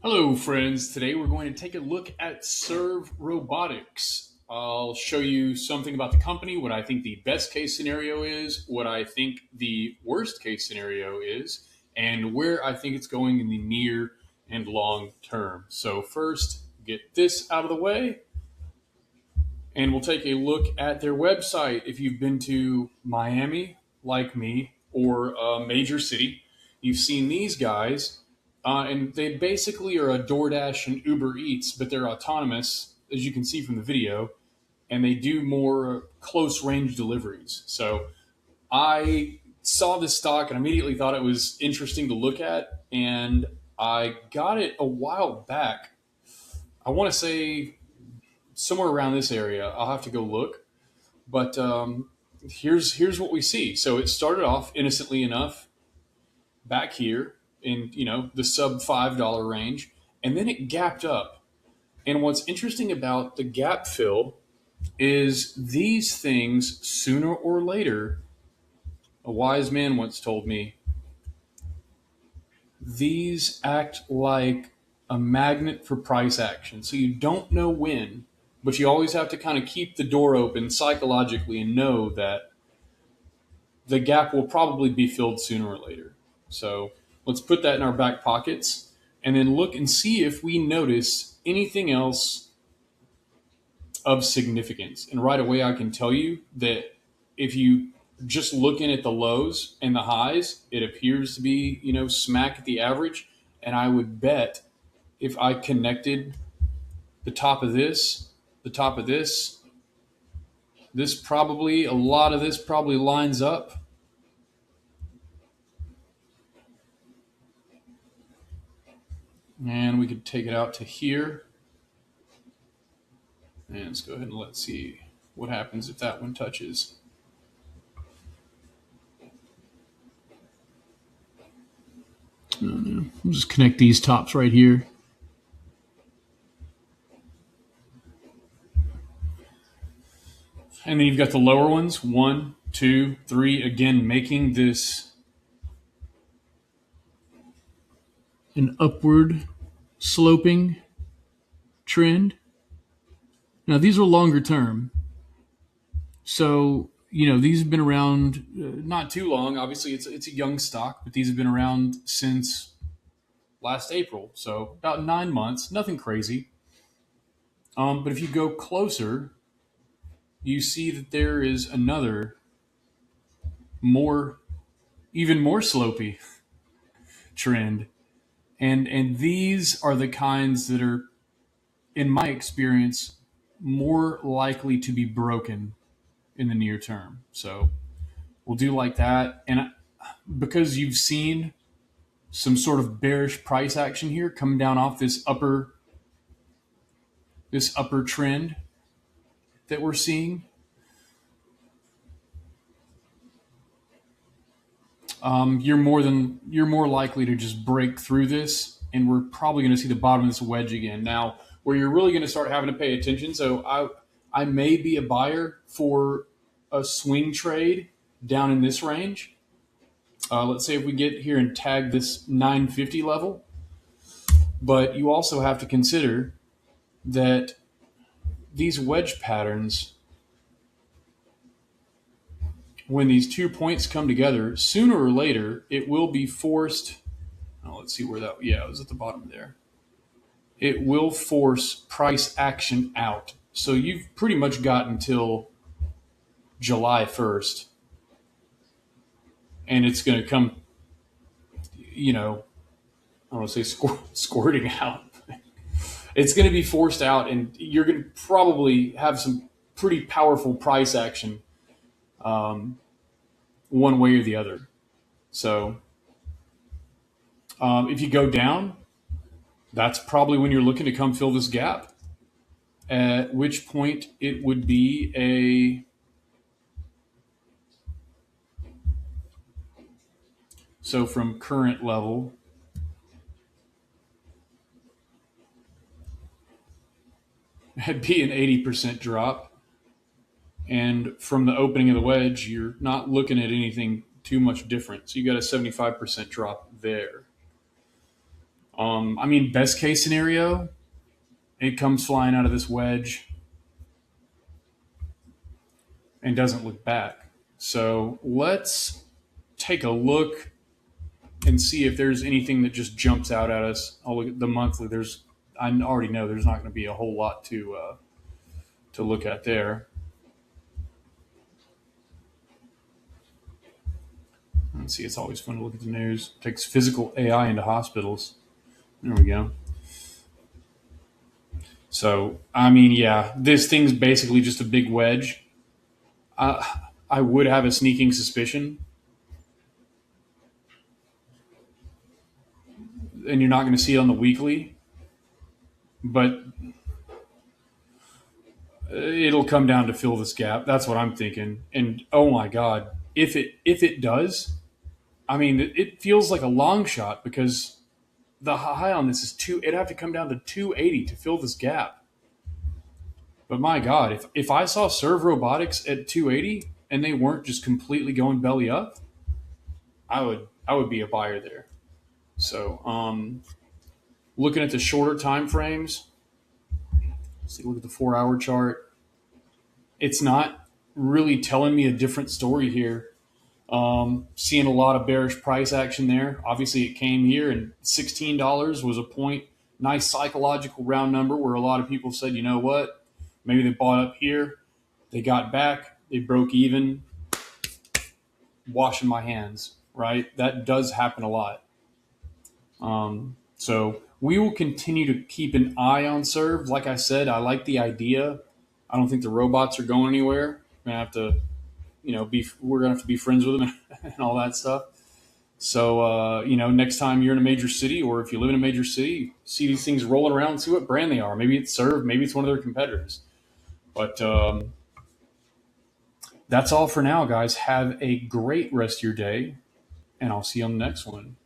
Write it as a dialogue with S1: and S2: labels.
S1: Hello, friends. Today we're going to take a look at Serve Robotics. I'll show you something about the company, what I think the best case scenario is, what I think the worst case scenario is, and where I think it's going in the near and long term. So, first, get this out of the way, and we'll take a look at their website. If you've been to Miami, like me, or a major city, you've seen these guys, and they basically are a DoorDash and Uber Eats, but they're autonomous, as you can see from the video, and they do more close range deliveries. So I saw this stock and immediately thought it was interesting to look at, and I got it a while back. I want to say somewhere around this area. I'll have to go look, but here's what we see. So it started off innocently enough back here in the sub $5 range, and then it gapped up. And what's interesting about the gap fill is these things sooner or later, a wise man once told me, these act like a magnet for price action. So you don't know when, but you always have to kind of keep the door open psychologically and know that the gap will probably be filled sooner or later. So let's put that in our back pockets and then look and see if we notice anything else of significance. And right away, I can tell you that if you just looking at the lows and the highs, it appears to be, smack at the average. And I would bet if I connected the top of this, the top of this probably, a lot of this probably lines up. And we could take it out to here. And let's go ahead and let's see what happens if that one touches. We'll just connect these tops right here. And then you've got the lower ones, 1, 2, 3, again, making this an upward sloping trend. Now, these are longer term. So, these have been around not too long. Obviously, it's a young stock, but these have been around since last April. So, about 9 months, nothing crazy. But if you go closer, you see that there is another more, even more slopey trend. And these are the kinds that are, in my experience, more likely to be broken in the near term. So we'll do like that. And because you've seen some sort of bearish price action here coming down off this upper trend that we're seeing, you're more likely to just break through this, and we're probably going to see the bottom of this wedge again. Now, where you're really going to start having to pay attention. So I may be a buyer for a swing trade down in this range. Let's say if we get here and tag this 950 level, but you also have to consider that these wedge patterns, when these 2 points come together, sooner or later it will be forced. Oh, let's see where that. Yeah, it was at the bottom there. It will force price action out. So you've pretty much got until July 1st, and it's going to come. I don't want to say squirting out. It's going to be forced out, and you're going to probably have some pretty powerful price action, one way or the other. So if you go down, that's probably when you're looking to come fill this gap. At which point it would be so from current level, it'd be an 80% drop. And from the opening of the wedge, you're not looking at anything too much different. So you got a 75% drop there. I mean, best case scenario, it comes flying out of this wedge and doesn't look back. So let's take a look and see if there's anything that just jumps out at us. I'll look at the monthly. I already know there's not going to be a whole lot to look at there. Let's see. It's always fun to look at the news. Takes physical AI into hospitals. There we go. So I mean, yeah, this thing's basically just a big wedge. I would have a sneaking suspicion, and you're not going to see it on the weekly, but it'll come down to fill this gap. That's what I'm thinking. And oh my god, if it does, I mean, it feels like a long shot because the high on this is two. It'd have to come down to 280 to fill this gap. But my god, if I saw Serve Robotics at 280 and they weren't just completely going belly up, I would be a buyer there. So looking at the shorter time frames, see, look at the 4 hour chart. It's not really telling me a different story here. Seeing a lot of bearish price action there. Obviously, it came here, and $16 was a point. Nice psychological round number where a lot of people said, you know what? Maybe they bought up here. They got back. They broke even. Washing my hands, right? That does happen a lot. So we will continue to keep an eye on Serve. Like I said, I like the idea. I don't think the robots are going anywhere. We're gonna have to, we're gonna have to be friends with them and all that stuff. So next time you're in a major city, or if you live in a major city, see these things rolling around, see what brand they are. Maybe it's Serve, maybe it's one of their competitors. But that's all for now, guys. Have a great rest of your day, and I'll see you on the next one.